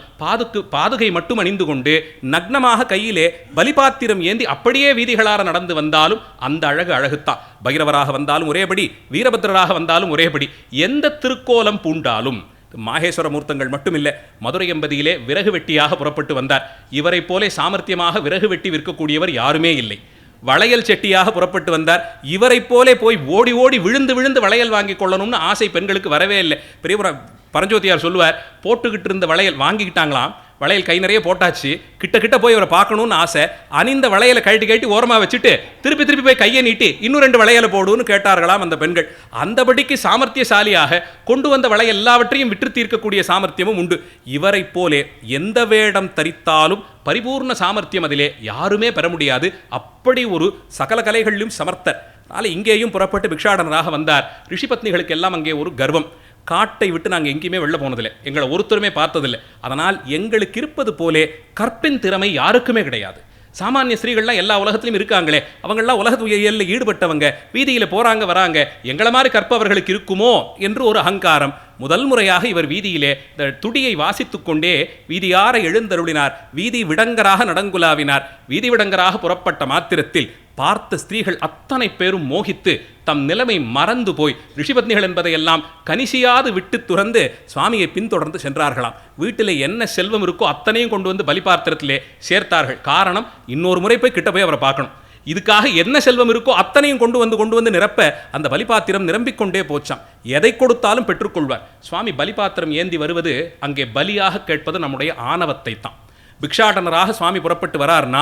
பாதுகை மட்டும் அணிந்து கொண்டு நக்னமாக கையிலே பலிபாத்திரம் ஏந்தி அப்படியே வீதிகளார நடந்து வந்தாலும் அந்த அழகுத்தான். பைரவராக வந்தாலும் ஒரேபடி, வீரபத்ரராக வந்தாலும் ஒரேபடி, எந்த திருக்கோலம் பூண்டாலும். மாகேஸ்வர மூர்த்தங்கள் மட்டுமில்லை, மதுரை எம்பதியிலே விறகு வெட்டியாக புறப்பட்டு வந்தார். இவரை போலே சாமர்த்தியமாக விறகு வெட்டி விற்கக்கூடியவர் யாருமே இல்லை. வளையல் செட்டியாக புறப்பட்டு வந்தார். இவரை போலே போய் ஓடி ஓடி விழுந்து வளையல் வாங்கி கொள்ளணும்னு ஆசை பெண்களுக்கு வரவே இல்லை. பெரிய பரஞ்சோதியார் சொல்லுவார், போட்டுக்கிட்டு இருந்த வளையல் வாங்கிக்கிட்டாங்களாம். வளையல் கை நிறைய போட்டாச்சு, கிட்ட கிட்ட போய் அவரை பார்க்கணும்னு ஆசை. அணிந்த வளையலை கழட்டி ஓரமாக வச்சுட்டு திருப்பி போய் கையை நீட்டி இன்னும் 2 வளையலை போடுன்னு கேட்டார்களாம் அந்த பெண்கள். அந்தபடிக்கு சாமர்த்தியசாலியாக கொண்டு வந்த வளையல் எல்லாவற்றையும் விற்று தீர்க்கக்கூடிய சாமர்த்தியமும் உண்டு. இவரை போலே எந்த வேடம் தரித்தாலும் பரிபூர்ண சாமர்த்தியம் அதிலே யாருமே பெற முடியாது. அப்படி ஒரு சகல கலைகளிலும் சமர்த்தர். அதனால் இங்கேயும் புறப்பட்டு பிக்ஷாடனராக வந்தார். ரிஷிபத்னிகளுக்கு எல்லாம் அங்கே ஒரு கர்வம். காட்டை விட்டு நாங்கள் எங்கேயுமே வெளில போனதில்லை, எங்களை ஒருத்தருமே பார்த்ததில்லை. அதனால் எங்களுக்கு இருப்பது போலே கற்பின் திறமை யாருக்குமே கிடையாது. சாமானிய ஸ்திரீகள்லாம் எல்லா உலகத்திலையும் இருக்காங்களே, அவங்களாம் உலகத்தில் ஈடுபட்டவங்க, வீதியில் போகிறாங்க வராங்க, எங்களை மாதிரி கற்பவர்களுக்கு இருக்குமோ என்று ஒரு அகங்காரம். முதல் முறையாக இவர் வீதியிலே இந்த துடியை வாசித்துக் கொண்டே வீதியார எழுந்தருளினார். வீதி விடங்கராக நடங்குலாவினார். வீதி விடங்கராக புறப்பட்ட மாத்திரத்தில் பார்த்த ஸ்திரீகள் அத்தனை பேரும் மோகித்து தம் நிலைமை மறந்து போய் ரிஷிபத்னிகள் என்பதையெல்லாம் கனிசியாது விட்டு துறந்து சுவாமியை பின்தொடர்ந்து சென்றார்களாம். வீட்டில் என்ன செல்வம் இருக்கோ அத்தனையும் கொண்டு வந்து பலிபாத்திரத்திலே சேர்த்தார்கள். காரணம், இன்னொரு முறை போய் கிட்ட போய் அவரை பார்க்கணும். இதுக்காக என்ன செல்வம் இருக்கோ அத்தனையும் கொண்டு வந்து நிரப்ப அந்த பலிபாத்திரம் நிரம்பிக்கொண்டே போச்சாம். எதை கொடுத்தாலும் பெற்றுக்கொள்வார். சுவாமி பலிபாத்திரம் ஏந்தி வருவது அங்கே பலியாக கேட்பது நம்முடைய ஆணவத்தை தான். பிக்ஷாடனராக சுவாமி புறப்பட்டு வராருன்னா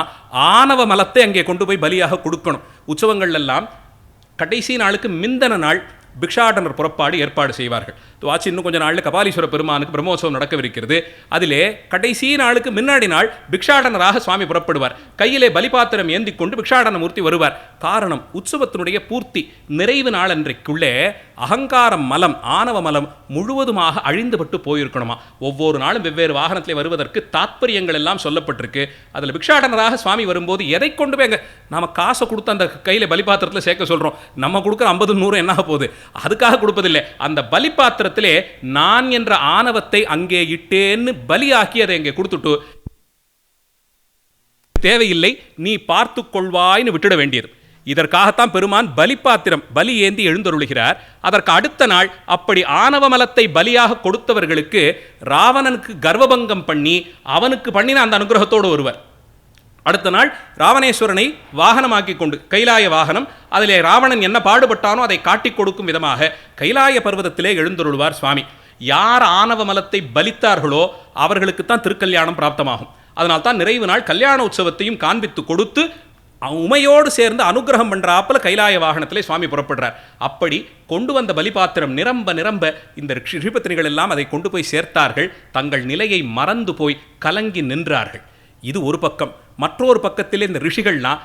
ஆணவ மலத்தை அங்கே கொண்டு போய் பலியாக கொடுக்கணும். உற்சவங்கள் எல்லாம் கடைசி நாளுக்கு மிந்தன நாள் பிக்ஷாடனர் புறப்பாடு ஏற்பாடு செய்வார்கள். வாட்சி இன்னும் கொஞ்சம் நாளில் கபாலீஸ்வர பெருமானுக்கு பிரம்மோற்சவம் நடக்கவிருக்கிறது. அதிலே கடைசி நாளுக்கு முன்னாடி நாள் பிக்ஷாடனராக சுவாமி புறப்படுவார். கையிலே பலிபாத்திரம் ஏந்தி கொண்டு பிக்ஷாடன மூர்த்தி வருவார். காரணம், உற்சவத்தினுடைய பூர்த்தி நிறைவு நாள் அன்றைக்குள்ளே அகங்காரம் மலம், ஆணவ மலம் முழுவதுமாக அழிந்துபட்டு போயிருக்கணுமா. ஒவ்வொரு நாளும் வெவ்வேறு வாகனத்தில் வருவதற்கு தாத்பரியங்கள் எல்லாம் சொல்லப்பட்டிருக்கு. அதில் பிக்ஷாடனராக சுவாமி வரும்போது எதை கொண்டு போய் நாம காசை கொடுத்து அந்த கையில் பலிபாத்திரத்தில் சேர்க்க சொல்கிறோம். நம்ம கொடுக்குற 50 100 என்ன போகுது, அதுக்காக கொடுப்பதில்லை. அந்த பலிபாத்திரத்திலே நான் என்ற ஆணவத்தை அங்கே இட்டேன்னு பலியாக்கி அதை அங்கே கொடுத்துட்டு தேவையில்லை நீ பார்த்து கொள்வாய்னு விட்டுட வேண்டியது. இதற்காகத்தான் பெருமான் பலிபாத்திரம் பலி ஏந்தி எழுந்தருளுகிறார். அதற்கு அடுத்த நாள் அப்படி ஆணவ மலத்தை பலியாக கொடுத்தவர்களுக்கு ராவணனுக்கு கர்வபங்கம் பண்ணி அவனுக்கு பண்ணின அந்த அனுகிரகத்தோடு வருவர். அடுத்த நாள் ராவணேஸ்வரனை வாகனமாக்கி கொண்டு கைலாய வாகனம், அதிலே ராவணன் என்ன பாடுபட்டானோ அதை காட்டிக் கொடுக்கும் விதமாக கைலாய பர்வதத்திலே எழுந்தருள்வார் சுவாமி. யார் ஆணவ மலத்தை பலித்தார்களோ அவர்களுக்குத்தான் திருக்கல்யாணம் பிராப்தமாகும். அதனால்தான் நிறைவு நாள் கல்யாண உற்சவத்தையும் காண்பித்து கொடுத்து உமையோடு சேர்ந்து அனுகிரகம் பண்றாப்புல கைலாய வாகனத்திலே சுவாமி புறப்படுறார். அப்படி கொண்டு வந்த பலிபாத்திரம் நிரம்ப இந்த ரிஷிபத்னிகள் எல்லாம் அதை கொண்டு போய் சேர்த்தார்கள். தங்கள் நிலையை மறந்து போய் கலங்கி நின்றார்கள். இது ஒரு பக்கம். மற்றொரு பக்கத்திலே இந்த ரிஷிகள்லாம்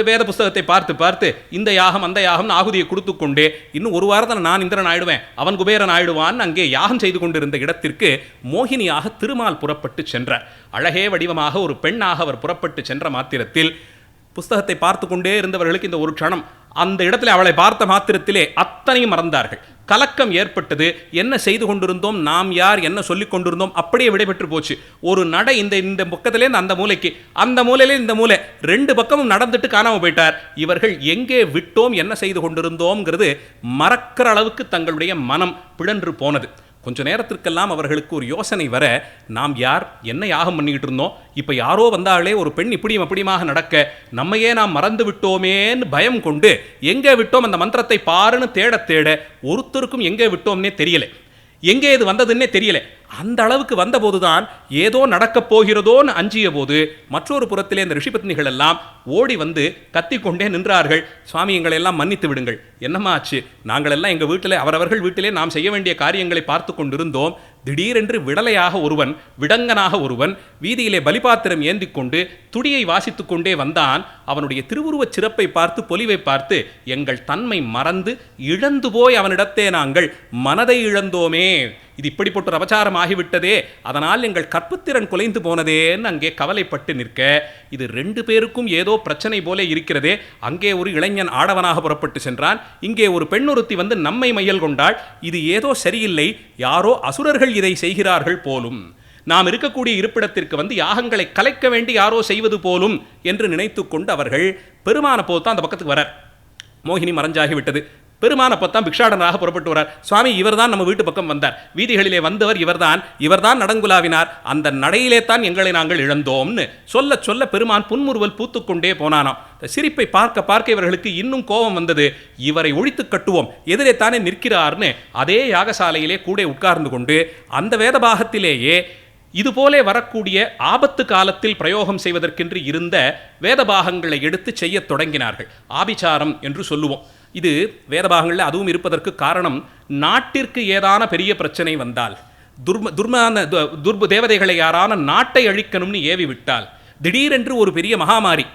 வேத புஸ்தகத்தை பார்த்து இந்த யாகம் அந்த யாகம் ஆகுதியை கொடுத்து கொண்டே இன்னும் ஒரு வாரத்தில் நான் இந்திரன் ஆயிடுவேன், அவன் குபேரன் ஆயிடுவான் அங்கே யாகம் செய்து கொண்டிருந்த இடத்திற்கு மோகினியாக திருமால் புறப்பட்டு சென்றார். அழகே வடிவமாக ஒரு பெண்ணாக அவர் புறப்பட்டு சென்ற மாத்திரத்தில் புஸ்தகத்தை பார்த்து கொண்டே இருந்தவர்களுக்கு இந்த ஒரு க்ஷணம் அந்த இடத்துல அவளை பார்த்த மாத்திரத்திலே அத்தனையும் மறந்தார்கள். கலக்கம் ஏற்பட்டது. என்ன செய்து கொண்டிருந்தோம், நாம் யார், என்ன சொல்லிக் கொண்டிருந்தோம், அப்படியே விடைபெற்று போச்சு. ஒரு நடை இந்த பக்கத்திலேருந்து அந்த மூலைக்கு, அந்த மூலையிலே இந்த மூலை, 2 பக்கமும் நடந்துட்டு காணாமல் போயிட்டார். இவர்கள் எங்கே விட்டோம், என்ன செய்து கொண்டிருந்தோம்ங்கிறது மறக்கிற அளவுக்கு தங்களுடைய மனம் பிழன்று போனது. கொஞ்ச நேரத்திற்கெல்லாம் அவர்களுக்கு ஒரு யோசனை வர, நாம் யார், என்ன யாகம் பண்ணிக்கிட்டு இருந்தோம், இப்போ யாரோ வந்தாலே ஒரு பெண் இப்படியும் அப்படியுமாக நடக்க நம்மையே நாம் மறந்து விட்டோமேன்னு பயம் கொண்டு எங்கே விட்டோம் அந்த மந்திரத்தை பாருன்னு தேட ஒருத்தருக்கும் எங்கே விட்டோம்னே தெரியலை, எங்கே இது வந்ததுன்னே தெரியல. அந்த அளவுக்கு வந்தபோதுதான் ஏதோ நடக்கப் போகிறதோன்னு அஞ்சிய போது மற்றொரு புறத்திலே இந்த ரிஷிபத்னிகள் எல்லாம் ஓடி வந்து கத்திக்கொண்டே நின்றார்கள். சுவாமி எங்களை எல்லாம் மன்னித்து விடுங்கள், என்னம்மா ஆச்சு, நாங்கள் எல்லாம் எங்கள் வீட்டிலே அவரவர்கள் வீட்டிலே நாம் செய்ய வேண்டிய காரியங்களை பார்த்து கொண்டிருந்தோம். திடீரென்று விடலையாக ஒருவன், விடங்கனாக ஒருவன் வீதியிலே பலிபாத்திரம் ஏந்தி கொண்டு துடியை வாசித்து கொண்டே வந்தான். அவனுடைய திருவுருவச் சிறப்பை பார்த்து பொலிவை பார்த்து எங்கள் தன்மை மறந்து இழந்து போய் அவனிடத்தே நாங்கள் மனதை இழந்தோமே, இது இப்படிப்பட்ட ஒரு அபச்சாரம் ஆகிவிட்டதே, அதனால் எங்கள் கற்புத்திறன் குலைந்து போனதேன்னு அங்கே கவலைப்பட்டு நிற்க, இது 2 பேருக்கும் ஏதோ பிரச்சனை போல இருக்கிறதே. அங்கே ஒரு இளைஞன் ஆடவனாக புறப்பட்டு சென்றான், இங்கே ஒரு பெண்ணொருத்தி வந்து நம்மை மையல் கொண்டாள், இது ஏதோ சரியில்லை, யாரோ அசுரர்கள் இதை செய்கிறார்கள் போலும், நாம் இருக்கக்கூடிய இருப்பிடத்திற்கு வந்து யாகங்களை கலைக்க வேண்டி யாரோ செய்வது போலும் என்று நினைத்து கொண்டு அவர்கள் பெருமானை போத்தான் அந்த பக்கத்துக்கு வரார். மோகினி மறைஞ்சாகிவிட்டது. பெருமானை பத்தான் பிக்ஷாடனராக புறப்பட்டு வரார். சுவாமி இவர்தான் நம்ம வீட்டு பக்கம் வந்தார், வீதிகளிலே வந்தவர் இவர்தான் நடங்குலாவினார், அந்த நடையிலே தான் எங்களை நாங்கள் இழந்தோம்னு சொல்ல சொல்ல பெருமான் புன்முறுவல் பூத்துக்கொண்டே போனானாம். சிரிப்பை பார்க்க பார்க்க இவர்களுக்கு இன்னும் கோபம் வந்தது. இவரை ஒழித்து கட்டுவோம், எதிரே தானே நிற்கிறார்னு அதே யாகசாலையிலே கூட உட்கார்ந்து கொண்டு அந்த வேதபாகத்திலேயே இதுபோலே வரக்கூடிய ஆபத்து காலத்தில் பிரயோகம் செய்வதற்கென்று இருந்த வேதபாகங்களை எடுத்து செய்யத் தொடங்கினார்கள். ஆபிசாரம் என்று சொல்லுவோம். இது வேதபாகங்களில் அதுவும் இருப்பதற்கு காரணம், நாட்டிற்கு ஏதான பெரிய பிரச்சனை வந்தால், தேவதைகளை யாரான நாட்டை அழிக்கணும்னு ஏவி விட்டால், திடீரென்று ஒரு பெரிய மகாமாரி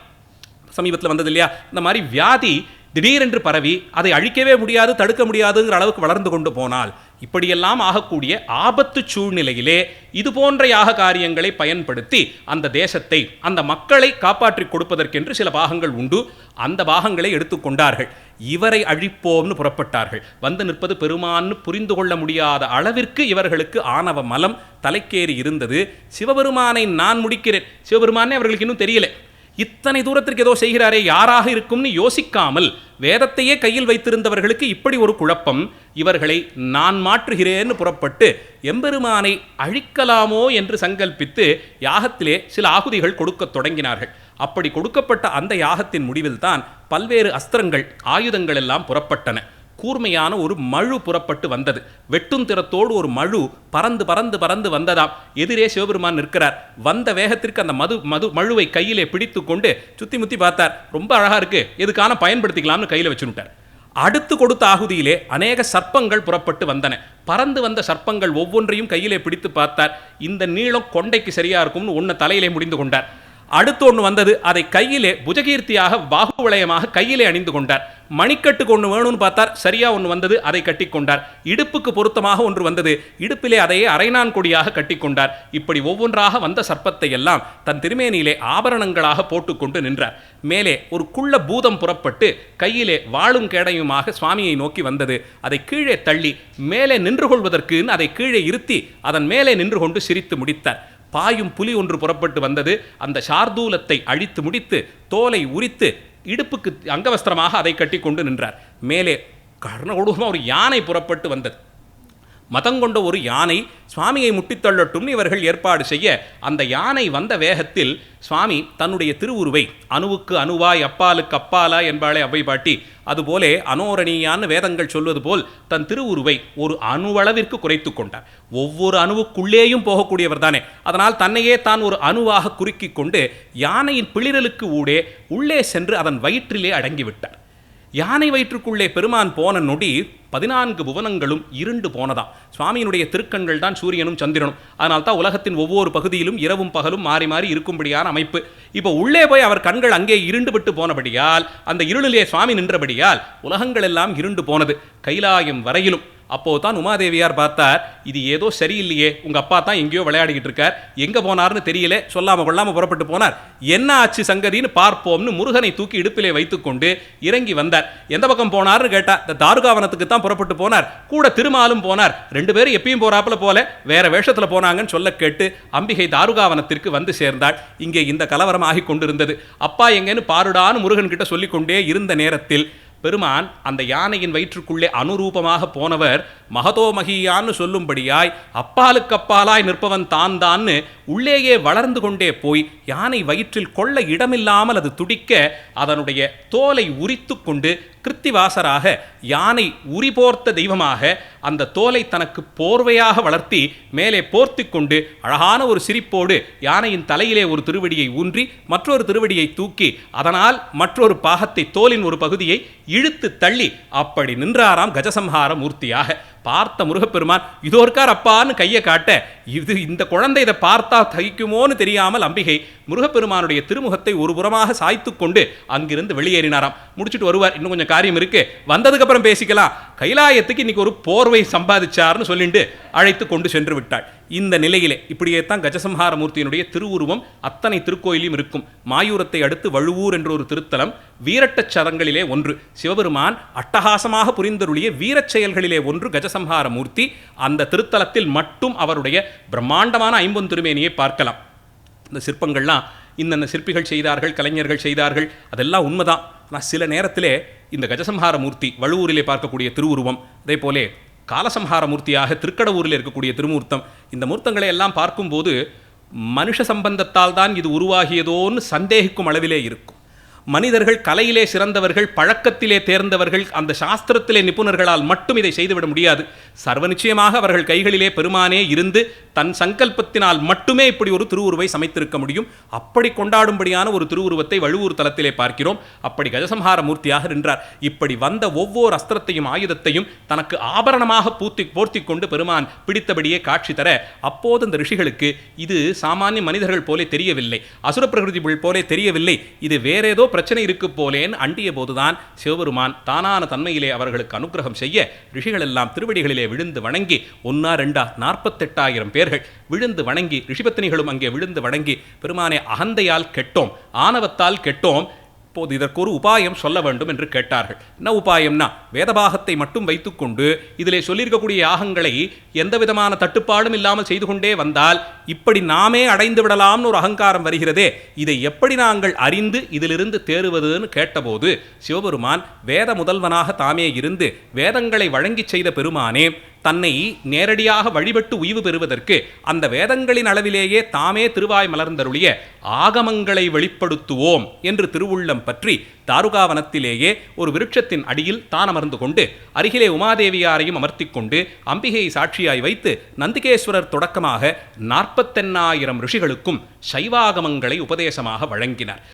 சமீபத்தில் வந்தது இல்லையா, இந்த மாதிரி வியாதி திடீரென்று பரவி அதை அழிக்கவே முடியாது, தடுக்க முடியாதுங்கிற அளவுக்கு வளர்ந்து கொண்டு போனால், இப்படியெல்லாம் ஆகக்கூடிய ஆபத்து சூழ்நிலையிலே இது போன்ற யாக காரியங்களை பயன்படுத்தி அந்த தேசத்தை, அந்த மக்களை காப்பாற்றி கொடுப்பதற்கென்று சில பாகங்கள் உண்டு. அந்த பாகங்களை எடுத்துக்கொண்டார்கள். இவரை அழிப்போம்னு புறப்பட்டார்கள். வந்து நிற்பது பெருமான்னு புரிந்து கொள்ள முடியாத அளவிற்கு இவர்களுக்கு ஆணவ மலம் தலைக்கேறி இருந்தது. சிவபெருமானை நான் முடிக்கிறேன், சிவபெருமானே அவர்களுக்கு இன்னும் தெரியல. இத்தனை தூரத்திற்கு ஏதோ செய்கிறாரே, யாராக இருக்கும்னு யோசிக்காமல் வேதத்தையே கையில் வைத்திருந்தவர்களுக்கு இப்படி ஒரு குழப்பம். இவர்களை நான் மாற்றுகிறேன்னு புறப்பட்டு எம்பெருமானை அழிக்கலாமோ என்று சங்கல்பித்து யாகத்திலே சில ஆகுதிகள் கொடுக்க தொடங்கினார்கள். அப்படி கொடுக்கப்பட்ட அந்த யாகத்தின் முடிவில்தான் பல்வேறு அஸ்திரங்கள், ஆயுதங்கள் எல்லாம் புறப்பட்டன. கூர்மையான ஒரு மழு புறப்பட்டு வந்தது. வெட்டும் திறத்தோடு ஒரு மழு பறந்து பறந்து பறந்து வந்ததாம். எதிரே சிவபெருமான் நிற்கிறார். வந்த வேகத்திற்கு அந்த மழுவை கையிலே பிடித்து கொண்டு சுத்தி முத்தி பார்த்தார். ரொம்ப அழகா இருக்கு, எதுக்கான பயன்படுத்திக்கலாம்னு கையில் வச்சுட்டார். அடுத்து கொடுத்த ஆகுதியிலே அநேக சர்ப்பங்கள் புறப்பட்டு வந்தன. பறந்து வந்த சர்ப்பங்கள் ஒவ்வொன்றையும் கையிலே பிடித்து பார்த்தார். இந்த நீளம் கொண்டைக்கு சரியா இருக்கும்னு ஒன்று தலையிலே முடிந்து கொண்டார். அடுத்து ஒன்று வந்தது, அதை கையிலே புஜகீர்த்தியாக பாகுவளையமாக கையிலே அணிந்து கொண்டார். மணிக்கட்டுக்கு ஒன்று வேணும்னு பார்த்தார், சரியா ஒன்று வந்தது, அதை கட்டிக்கொண்டார். இடுப்புக்கு பொருத்தமாக ஒன்று வந்தது, இடுப்பிலே அதையே அரைநான் கொடியாக கட்டிக்கொண்டார். இப்படி ஒவ்வொன்றாக வந்த சர்ப்பத்தை எல்லாம் தன் திருமேனியிலே ஆபரணங்களாக போட்டுக்கொண்டு நின்றார். மேலே ஒரு குள்ள பூதம் புறப்பட்டு கையிலே வாளும் கேடையுமாக சுவாமியை நோக்கி வந்தது. அதை கீழே தள்ளி மேலே நின்று கொள்வதற்கு அதை கீழே இருத்தி அதன் மேலே நின்று கொண்டு சிரித்து முடித்தார். பாயும் புலி ஒன்று புறப்பட்டு வந்தது. அந்த சார்தூலத்தை அழித்து முடித்து தோலை உரித்து இடுப்புக்கு அங்கவஸ்திரமாக அதை கட்டி கொண்டு நின்றார். மேலே கர்ணகொடூரமாக ஒரு யானை புறப்பட்டு வந்தது. மதங்கொண்ட ஒரு யானை சுவாமியை முட்டித்தள்ளட்டும் இவர்கள் ஏற்பாடு செய்ய, அந்த யானை வந்த வேகத்தில் சுவாமி தன்னுடைய திருவுருவை அணுவுக்கு அணுவாய் அப்பாலுக்கு அப்பாலா என்பாளே அவ்வை பாட்டி, அதுபோலே அனோரணியான்னு வேதங்கள் சொல்வது போல் தன் திருவுருவை ஒரு அணுவளவிற்கு குறைத்து கொண்டார். ஒவ்வொரு அணுவுக்குள்ளேயும் போகக்கூடியவர் தானே, அதனால் தன்னையே தான் ஒரு அணுவாக குறுக்கி கொண்டு யானையின் பிளிரலுக்கு ஊடே உள்ளே சென்று அதன் வயிற்றிலே அடங்கிவிட்டார். யானை வயிற்றுக்குள்ளே பெருமான் போன நொடி 14 புவனங்களும் இருண்டு போனதாம். சுவாமியினுடைய திருக்கண்கள் தான் சூரியனும் சந்திரனும். அதனால் தான் உலகத்தின் ஒவ்வொரு பகுதியிலும் இரவும் பகலும் மாறி மாறி இருக்கும்படியான அமைப்பு. இப்போ உள்ளே போய் அவர் கண்கள் அங்கே இருண்டு விட்டு போனபடியால், அந்த இருளிலே சுவாமி நின்றபடியால் உலகங்கள் எல்லாம் இருண்டு போனது, கைலாயம் வரையிலும். அப்போது தான் உமாதேவியார் பார்த்தார், இது ஏதோ சரியில்லையே, உங்கள் அப்பா தான் எங்கேயோ விளையாடிக்கிட்டு இருக்கார், எங்கே போனார்னு தெரியல, சொல்லாமல் கொள்ளாமல் புறப்பட்டு போனார், என்ன ஆச்சு சங்கதின்னு பார்ப்போம்னு முருகனை தூக்கி இடுப்பிலே வைத்துக்கொண்டு இறங்கி வந்தார். எந்த பக்கம் போனார்னு கேட்டார். இந்த தாருகாவனத்துக்கு தான் புறப்பட்டு போனார், கூட திருமாலும் போனார். 2 பேரும் எப்பயும் போறாப்புல போல வேற வேஷத்தில் போனாங்கன்னு சொல்ல கேட்டு அம்பிகை தாருகாவனத்திற்கு வந்து சேர்ந்தாள். இங்கே இந்த கலவரம் ஆகி கொண்டிருந்தது. அப்பா எங்கன்னு பாருடான்னு முருகன் கிட்ட சொல்லிக்கொண்டே இருந்த நேரத்தில் பெருமான் அந்த யானையின் வயிற்றுக்குள்ளே அனுரூபமாக போனவர் மகதோமகியான்னு சொல்லும்படியாய் அப்பாலுக்கு அப்பாலாய் நிற்பவன் தான் தான்னு உள்ளேயே வளர்ந்து கொண்டே போய் யானை வயிற்றில் கொள்ள இடமில்லாமல் அது துடிக்க அதனுடைய தோலை உரித்து கொண்டு கிருத்திவாசராக யானை உரி போர்த்த தெய்வமாக அந்த தோலை தனக்கு போர்வையாக வளர்த்தி மேலே போர்த்தி கொண்டு அழகான ஒரு சிரிப்போடு யானையின் தலையிலே ஒரு திருவடியை ஊன்றி மற்றொரு திருவடியை தூக்கி அதனால் மற்றொரு பாகத்தை, தோலின் ஒரு பகுதியை இழுத்து தள்ளி அப்படி நின்றாராம் கஜசம்ஹார மூர்த்தியாக. பார்த்த முருகப்பெருமான் இதோ இருக்கார் அப்பான்னு கையை காட்ட, இது இந்த குழந்தை இதை பார்த்தா தகிக்குமோன்னு தெரியாமல் அம்பிகை முருகப்பெருமானுடைய திருமுகத்தை ஒரு புறமாக சாய்த்து கொண்டு அங்கிருந்து வெளியேறினாராம். முடிச்சுட்டு வருவார், இன்னும் கொஞ்சம் காரியம் இருக்கு, வந்ததுக்கு அப்புறம் பேசிக்கலாம், கைலாயத்துக்கு இன்னைக்கு ஒரு போர்வை சம்பாதிச்சார்னு சொல்லிட்டு அழைத்து கொண்டு சென்று விட்டாள். இந்த நிலையிலே இப்படியே தான் கஜசம்ஹார மூர்த்தியினுடைய திருவுருவம் அத்தனை திருக்கோயிலும் இருக்கும். மாயூரத்தை அடுத்து வழுவூர் என்ற ஒரு திருத்தலம் வீரட்டச் சரங்களிலே ஒன்று. சிவபெருமான் அட்டகாசமாக புரிந்தருளிய வீரச் செயல்களிலே ஒன்று கஜசம்ஹார மூர்த்தி. அந்த திருத்தலத்தில் மட்டும் அவருடைய பிரம்மாண்டமான 50 திருமேனியை பார்க்கலாம். இந்த சிற்பங்கள்லாம் இன்னென்ன சிற்பிகள் செய்தார்கள், கலைஞர்கள் செய்தார்கள், அதெல்லாம் உண்மைதான். ஆனால் சில நேரத்திலே இந்த கஜசம்ஹார மூர்த்தி வழுவூரிலே பார்க்கக்கூடிய திருவுருவம், அதே போலே காலசம்ஹார மூர்த்தியாக திருக்கடவூரில் இருக்கக்கூடிய திருமூர்த்தம், இந்த மூர்த்தங்களை எல்லாம் பார்க்கும்போது மனுஷ சம்பந்தத்தால் தான் இது உருவாகியதோன்னு சந்தேகிக்கும் அளவிலே இருக்கும். மனிதர்கள் கலையிலே சிறந்தவர்கள், பழக்கத்திலே தேர்ந்தவர்கள், அந்த சாஸ்திரத்திலே நிபுணர்களால் மட்டும் இதை செய்துவிட முடியாது. சர்வ நிச்சயமாக அவர்கள் கைகளிலே பெருமானே இருந்து தன் சங்கல்பத்தினால் மட்டுமே இப்படி ஒரு திருவுருவை சமைத்திருக்க முடியும். அப்படி கொண்டாடும்படியான ஒரு திருவுருவத்தை வழுவூர் தலத்திலே பார்க்கிறோம். அப்படி கஜசம்ஹார மூர்த்தியாக நின்றார். இப்படி வந்த ஒவ்வொரு அஸ்திரத்தையும் ஆயுதத்தையும் தனக்கு ஆபரணமாக போர்த்தி கொண்டு பெருமான் பிடித்தபடியே காட்சி தர, அப்போது இந்த ரிஷிகளுக்கு இது சாமானிய மனிதர்கள் போலே தெரியவில்லை, அசுர பிரகிருதி போலே தெரியவில்லை, இது வேறேதோ பிரச்சனை இருக்கு போலேன்னு அண்டிய போதுதான் சிவபெருமான் தானான தன்மையிலே அவர்களுக்கு அனுகிரகம் செய்ய ரிஷிகள் எல்லாம் திருவடிகளிலே விழுந்து வணங்கி 1 2 48,000 பேர்கள் விழுந்து வணங்கி, ரிஷிபத்தினிகளும் அங்கே விழுந்து வணங்கி, பெருமானே அகந்தையால் கெட்டோம், ஆணவத்தால் கெட்டோம், இப்போது இதற்கு ஒரு உபாயம் சொல்ல வேண்டும் என்று கேட்டார்கள். என்ன உபாயம்னா, வேதபாகத்தை மட்டும் வைத்துக்கொண்டு இதிலே சொல்லியிருக்கக்கூடிய யாகங்களை எந்த விதமான தட்டுப்பாடும் இல்லாமல் செய்து கொண்டே வந்தால் இப்படி நாமே அடைந்து விடலாம்னு ஒரு அகங்காரம் வருகிறதே, இதை எப்படி நாங்கள் அறிந்து இதிலிருந்து தேறுவதுன்னு கேட்டபோது சிவபெருமான் வேத முதல்வனாக தாமே இருந்து வேதங்களை வழங்கி செய்த பெருமானே தன்னை நேரடியாக வழிபட்டு உய்வு பெறுவதற்கு அந்த வேதங்களின் அளவிலேயே தாமே திருவாய் மலர்ந்தருளிய ஆகமங்களை வெளிப்படுத்துவோம் என்று திருவுள்ளம் பற்றி தாருகாவனத்திலேயே ஒரு விருட்சத்தின் அடியில் தான் அமர்ந்து கொண்டு அருகிலே உமாதேவியாரையும் அமர்த்தி கொண்டு அம்பிகையை சாட்சியாய் வைத்து நந்திகேஸ்வரர் தொடக்கமாக 48,000 ரிஷிகளுக்கும் சைவாகமங்களை உபதேசமாக வழங்கினார்.